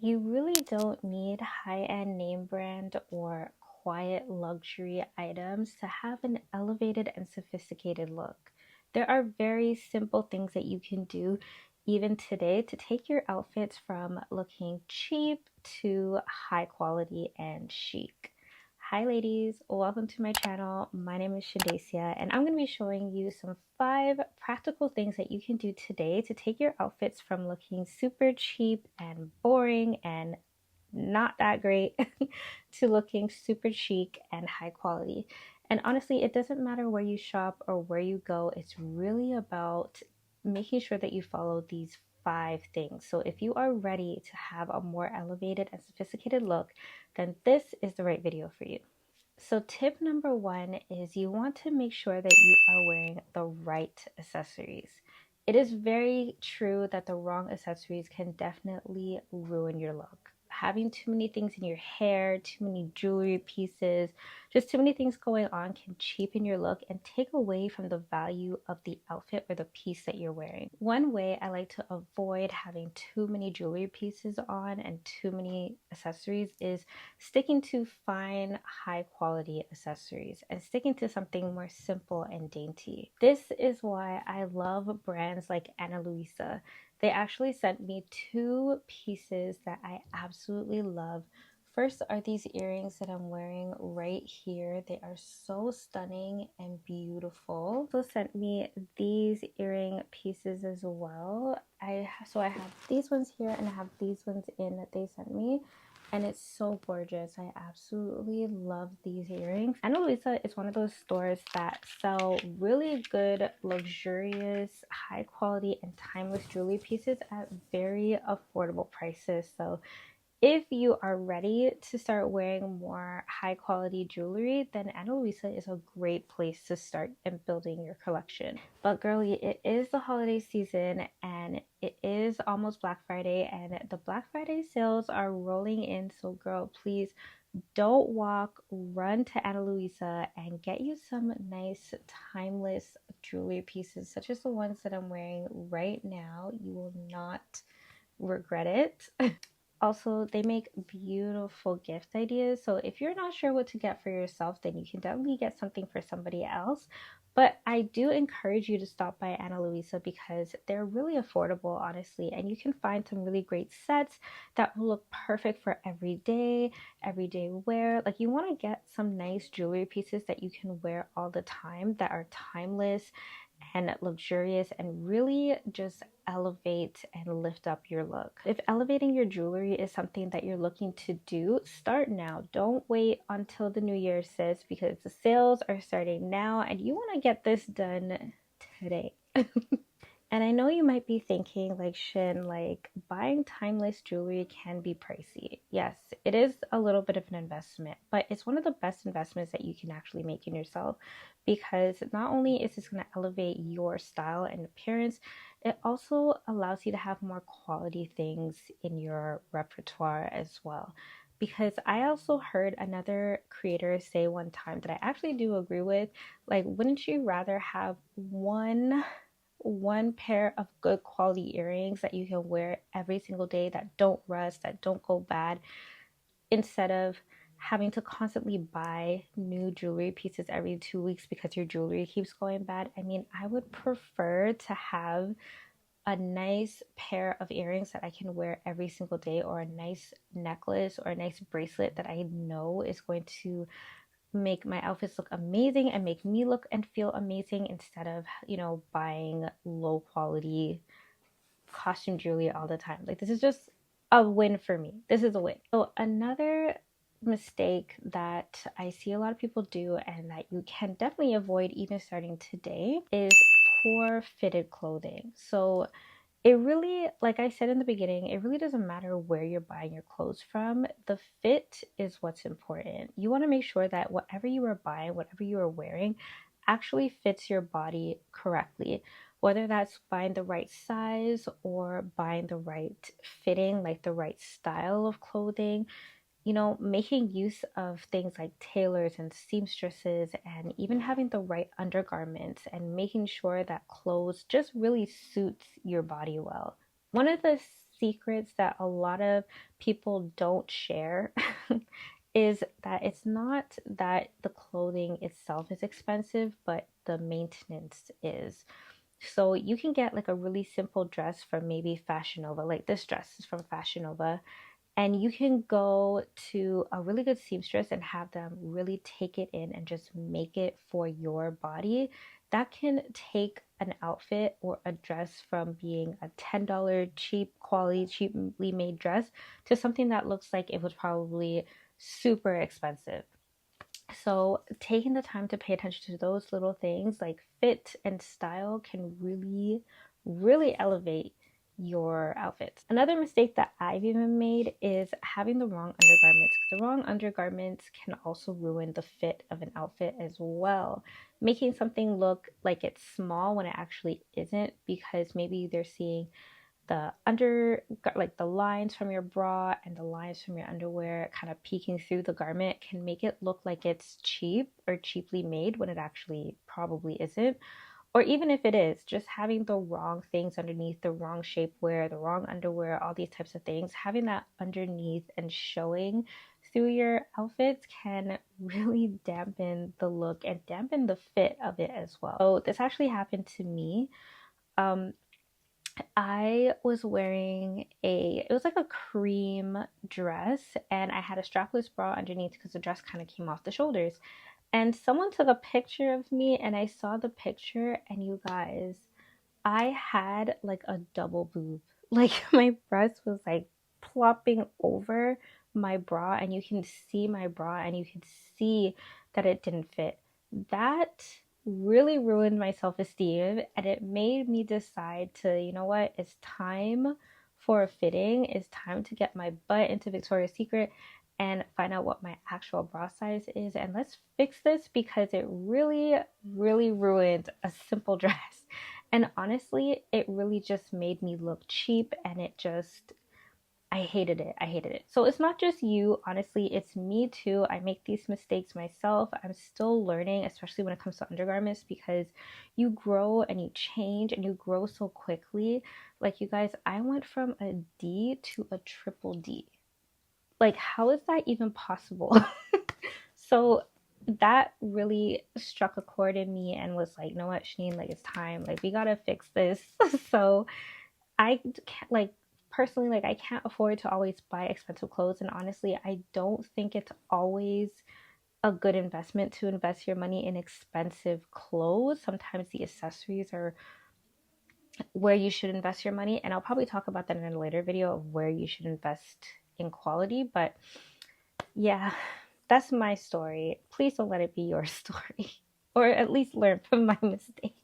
You really don't need high-end name brand or quiet luxury items to have an elevated and sophisticated look. There are very simple things that you can do even today to take your outfits from looking cheap to high quality and chic. Hi ladies, welcome to my channel. My name is Shandacia and I'm going to be showing you some 5 practical things that you can do today to take your outfits from looking super cheap and boring and not that great to looking super chic and high quality. And honestly, it doesn't matter where you shop or where you go, it's really about making sure that you follow these 5 things. So if you are ready to have a more elevated and sophisticated look, then this is the right video for you. So tip number 1 is you want to make sure that you are wearing the right accessories. It is very true that the wrong accessories can definitely ruin your look. Having too many things in your hair, too many jewelry pieces, just too many things going on can cheapen your look and take away from the value of the outfit or the piece that you're wearing. One way I like to avoid having too many jewelry pieces on and too many accessories is sticking to fine, high quality accessories and sticking to something more simple and dainty. This is why I love brands like Luisa. They actually sent me 2 pieces that I absolutely love. First are these earrings that I'm wearing right here. They are so stunning and beautiful. Also sent me these earring pieces as well. So I have these ones here and I have these ones in that they sent me. And it's so gorgeous. I absolutely love these earrings. Ana Luisa is one of those stores that sell really good, luxurious, high quality, and timeless jewelry pieces at very affordable prices. So if you are ready to start wearing more high quality jewelry, then Ana Luisa is a great place to start in building your collection. But girlie, it is the holiday season and it is almost Black Friday and the Black Friday sales are rolling in. So girl, please don't walk, run to Ana Luisa and get you some nice timeless jewelry pieces such as the ones that I'm wearing right now. You will not regret it. Also, they make beautiful gift ideas. So if you're not sure what to get for yourself, then you can definitely get something for somebody else. But I do encourage you to stop by Ana Luisa because they're really affordable, honestly. And you can find some really great sets that will look perfect for everyday wear. Like you want to get some nice jewelry pieces that you can wear all the time that are timeless and luxurious and really just elevate and lift up your look. If elevating your jewelry is something that you're looking to do, start now. Don't wait until the new year, sis, because the sales are starting now and you want to get this done today. And I know you might be thinking, like, Shin, like, buying timeless jewelry can be pricey. Yes, it is a little bit of an investment, but it's one of the best investments that you can actually make in yourself because not only is this going to elevate your style and appearance, it also allows you to have more quality things in your repertoire as well. Because I also heard another creator say one time that I actually do agree with, like, wouldn't you rather have one pair of good quality earrings that you can wear every single day that don't rust, that don't go bad, instead of having to constantly buy new jewelry pieces every 2 weeks because your jewelry keeps going bad? I mean, I would prefer to have a nice pair of earrings that I can wear every single day, or a nice necklace or a nice bracelet that I know is going to make my outfits look amazing and make me look and feel amazing, instead of, buying low quality costume jewelry all the time. Like, this is just a win for me. This is a win. So another mistake that I see a lot of people do and that you can definitely avoid even starting today is poor fitted clothing. So it really, like I said in the beginning, it really doesn't matter where you're buying your clothes from. The fit is what's important. You want to make sure that whatever you are buying, whatever you are wearing, actually fits your body correctly. Whether that's buying the right size or buying the right fitting, like the right style of clothing, making use of things like tailors and seamstresses, and even having the right undergarments and making sure that clothes just really suits your body well. One of the secrets that a lot of people don't share is that it's not that the clothing itself is expensive, but the maintenance is. So you can get like a really simple dress from maybe Fashion Nova, like this dress is from Fashion Nova, and you can go to a really good seamstress and have them really take it in and just make it for your body. That can take an outfit or a dress from being a $10 cheap quality, cheaply made dress to something that looks like it was probably super expensive. So, taking the time to pay attention to those little things like fit and style can really, really elevate your outfits. Another mistake that I've even made is having the wrong undergarments, because the wrong undergarments can also ruin the fit of an outfit as well, making something look like it's small when it actually isn't, because maybe they're seeing the under, like the lines from your bra and the lines from your underwear kind of peeking through the garment can make it look like it's cheap or cheaply made when it actually probably isn't. Or even if it is, just having the wrong things underneath, the wrong shapewear, the wrong underwear, all these types of things, having that underneath and showing through your outfits can really dampen the look and dampen the fit of it as well. So this actually happened to me. um I was wearing it was like a cream dress, and I had a strapless bra underneath because the dress kind of came off the shoulders. And someone took a picture of me, and I saw the picture, and you guys, I had like a double boob. Like my breast was like plopping over my bra, and you can see my bra, and you can see that it didn't fit. That really ruined my self esteem, and it made me decide to, you know what, it's time for a fitting. It's time to get my butt into Victoria's Secret and find out what my actual bra size is. And let's fix this because it really, really ruined a simple dress. And honestly, it really just made me look cheap, and it just, I hated it. I hated it. So it's not just you, honestly, it's me too. I make these mistakes myself. I'm still learning, especially when it comes to undergarments, because you grow and you change and you grow so quickly. Like, you guys, I went from a D to a triple D. Like, how is that even possible? So that really struck a chord in me and was like, you know what, Shanine, like it's time. Like we gotta fix this. So I can't, like, personally, like I can't afford to always buy expensive clothes, and honestly, I don't think it's always a good investment to invest your money in expensive clothes. Sometimes the accessories are where you should invest your money, and I'll probably talk about that in a later video of where you should invest in quality. But yeah, that's my story. Please don't let it be your story, or at least learn from my mistake.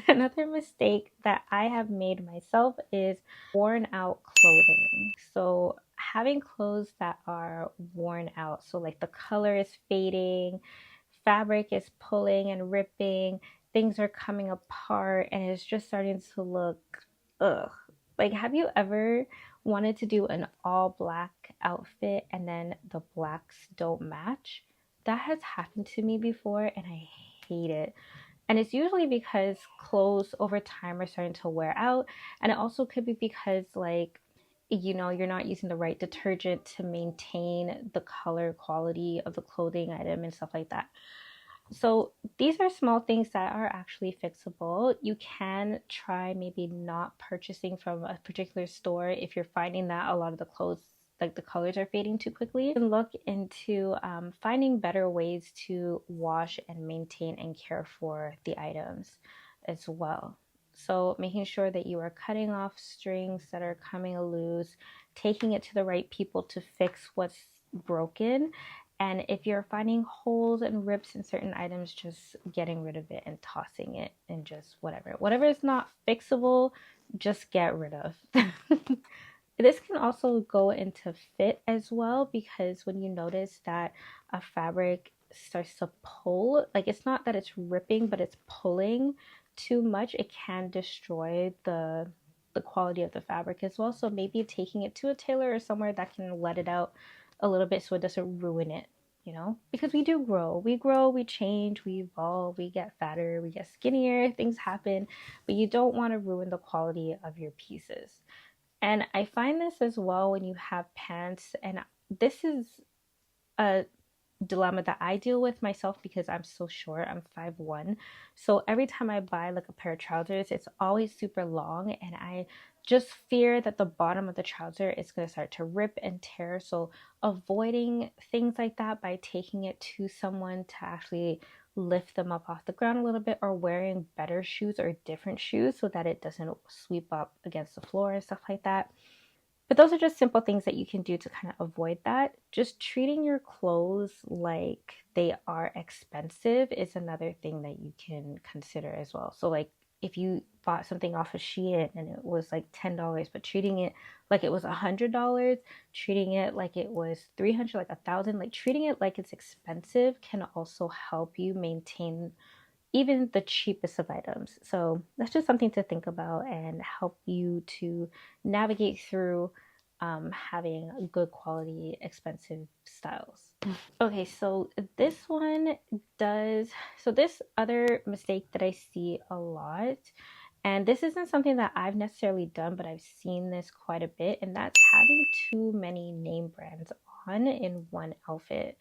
Another mistake that I have made myself is worn out clothing. So, having clothes that are worn out, so like the color is fading, fabric is pulling and ripping, things are coming apart, and it's just starting to look ugh. Like, have you ever wanted to do an all black outfit and then the blacks don't match? That has happened to me before, and I hate it. And it's usually because clothes over time are starting to wear out. And it also could be because, like, you're not using the right detergent to maintain the color quality of the clothing item and stuff like that. So these are small things that are actually fixable. You can try maybe not purchasing from a particular store if you're finding that a lot of the clothes, like the colors, are fading too quickly. You can look into finding better ways to wash and maintain and care for the items as well. So making sure that you are cutting off strings that are coming loose, taking it to the right people to fix what's broken, and if you're finding holes and rips in certain items, just getting rid of it and tossing it and just whatever. Whatever is not fixable, just get rid of. This can also go into fit as well, because when you notice that a fabric starts to pull, like it's not that it's ripping, but it's pulling too much, it can destroy the quality of the fabric as well. So maybe taking it to a tailor or somewhere that can let it out a little bit so it doesn't ruin it, because we do grow. We grow, we change, we evolve, we get fatter, we get skinnier, things happen, but you don't want to ruin the quality of your pieces. And I find this as well when you have pants, and this is a dilemma that I deal with myself because I'm so short. I'm 5'1". So every time I buy like a pair of trousers, it's always super long, and I just fear that the bottom of the trouser is going to start to rip and tear. So avoiding things like that by taking it to someone to actually lift them up off the ground a little bit, or wearing better shoes or different shoes so that it doesn't sweep up against the floor and stuff like that. But those are just simple things that you can do to kind of avoid that. Just treating your clothes like they are expensive is another thing that you can consider as well. So, like, if you bought something off of Shein and it was like $10, but treating it like it was $100, treating it like it was 300, like 1,000, like treating it like it's expensive can also help you maintain even the cheapest of items. So that's just something to think about and help you to navigate through having good quality, expensive styles. Okay, so this one does, so this other mistake that I see a lot, and this isn't something that I've necessarily done, but I've seen this quite a bit, and that's having too many name brands on in one outfit.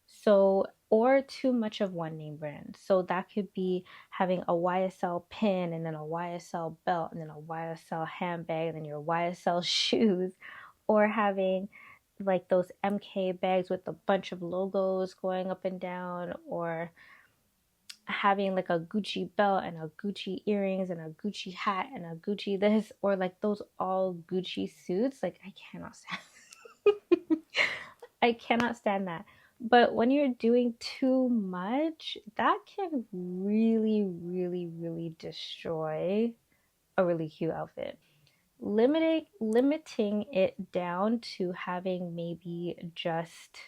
So, or too much of one name brand. So that could be having a YSL pin and then a YSL belt and then a YSL handbag and then your YSL shoes, or having like those MK bags with a bunch of logos going up and down, or having like a Gucci belt and a Gucci earrings and a Gucci hat and a Gucci this, or like those all Gucci suits. Like I cannot stand I cannot stand that. But when you're doing too much, that can really, really, really destroy a really cute outfit. Limiting it down to having maybe just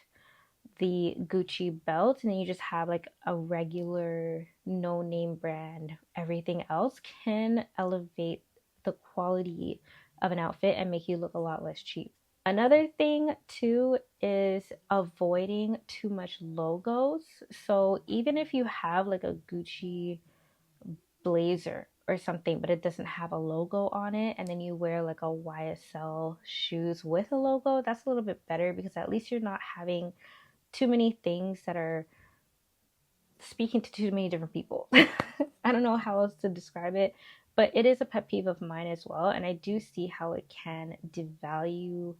the Gucci belt, and then you just have like a regular no name brand, everything else can elevate the quality of an outfit and make you look a lot less cheap. Another thing too is avoiding too much logos. So even if you have like a Gucci blazer or something, but it doesn't have a logo on it, and then you wear like a YSL shoes with a logo, that's a little bit better because at least you're not having too many things that are speaking to too many different people. I don't know how else to describe it, but it is a pet peeve of mine as well. And I do see how it can devalue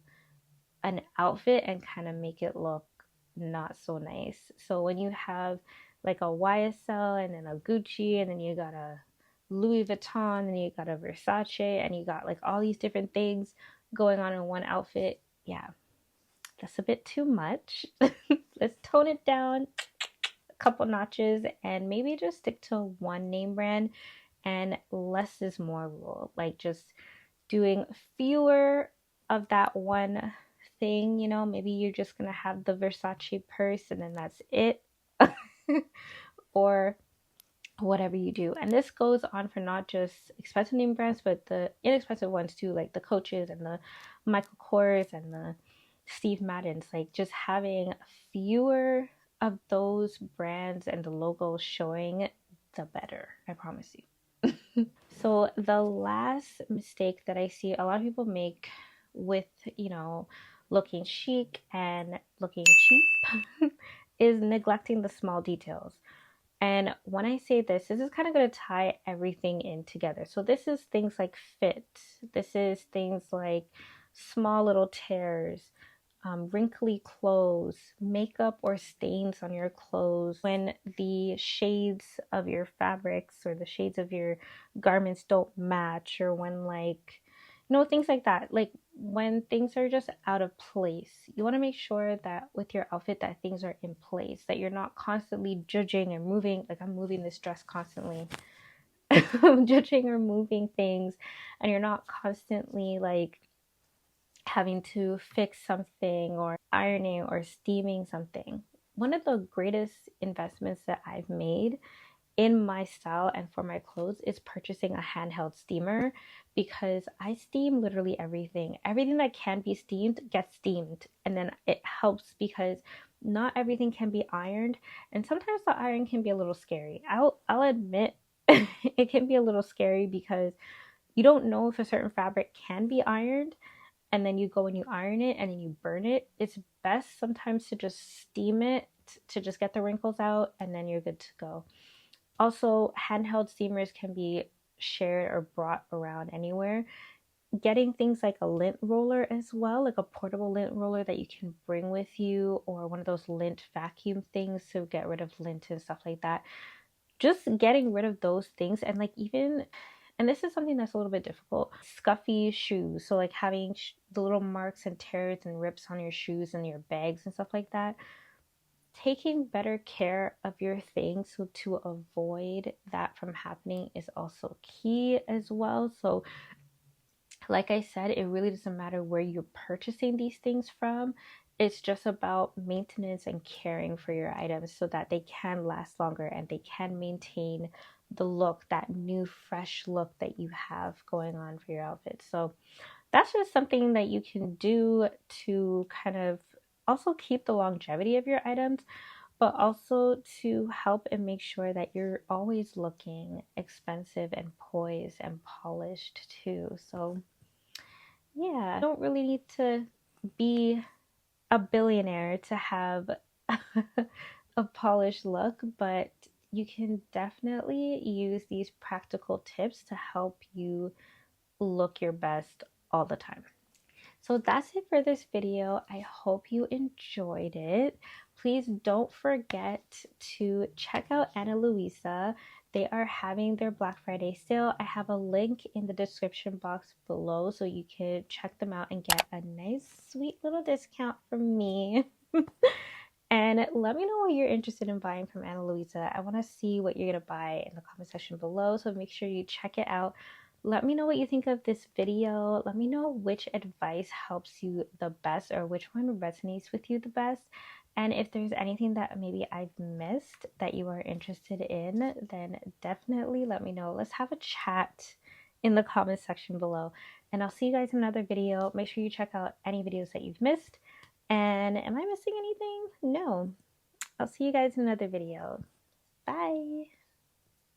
an outfit and kind of make it look not so nice. So when you have like a YSL and then a Gucci and then you got a Louis Vuitton and you got a Versace and you got like all these different things going on in one outfit, yeah, that's a bit too much. Let's tone it down a couple notches and maybe just stick to one name brand, and less is more rule. Like just doing fewer of that one thing, maybe you're just gonna have the Versace purse and then that's it. Or whatever you do. And this goes on for not just expensive name brands, but the inexpensive ones too, like the Coaches and the Michael Kors and the Steve Maddens. Like just having fewer of those brands and the logos showing, the better. I promise you. So the last mistake that I see a lot of people make with, looking chic and looking cheap is neglecting the small details. And when I say this is kind of going to tie everything in together. So this is things like fit. This is things like small little tears, wrinkly clothes, makeup or stains on your clothes, when the shades of your fabrics or the shades of your garments don't match, or when like, things like that. Like when things are just out of place, you want to make sure that with your outfit that things are in place, that you're not constantly judging and moving. Like I'm moving this dress constantly. Judging or moving things, and you're not constantly like having to fix something or ironing or steaming something. One of the greatest investments that I've made in my style and for my clothes is purchasing a handheld steamer, because I steam literally everything. Everything that can be steamed gets steamed, and then it helps because not everything can be ironed, and sometimes the iron can be a little scary. I'll admit it can be a little scary because you don't know if a certain fabric can be ironed, and then you go and you iron it and then you burn it. It's best sometimes to just steam it to just get the wrinkles out, and then you're good to go. Also, handheld steamers can be shared or brought around anywhere. Getting things like a lint roller as well, like a portable lint roller that you can bring with you, or one of those lint vacuum things to get rid of lint and stuff like that. Just getting rid of those things, and like even, and this is something that's a little bit difficult, scuffy shoes. So like having the little marks and tears and rips on your shoes and your bags and stuff like that. Taking better care of your things so to avoid that from happening is also key as well. So like I said, it really doesn't matter where you're purchasing these things from. It's just about maintenance and caring for your items so that they can last longer and they can maintain the look, that new fresh look that you have going on for your outfit. So that's just something that you can do to kind of also keep the longevity of your items, but also to help and make sure that you're always looking expensive and poised and polished too. So yeah, you don't really need to be a billionaire to have a polished look, but you can definitely use these practical tips to help you look your best all the time. So that's it for this video. I hope you enjoyed it. Please don't forget to check out Ana Luisa. They are having their Black Friday sale. I have a link in the description box below so you can check them out and get a nice sweet little discount from me. And let me know what you're interested in buying from Ana Luisa. I want to see what you're going to buy in the comment section below, so make sure you check it out. Let me know what you think of this video. Let me know which advice helps you the best or which one resonates with you the best. And if there's anything that maybe I've missed that you are interested in, then definitely let me know. Let's have a chat in the comment section below. And I'll see you guys in another video. Make sure you check out any videos that you've missed. And am I missing anything? No. I'll see you guys in another video. Bye.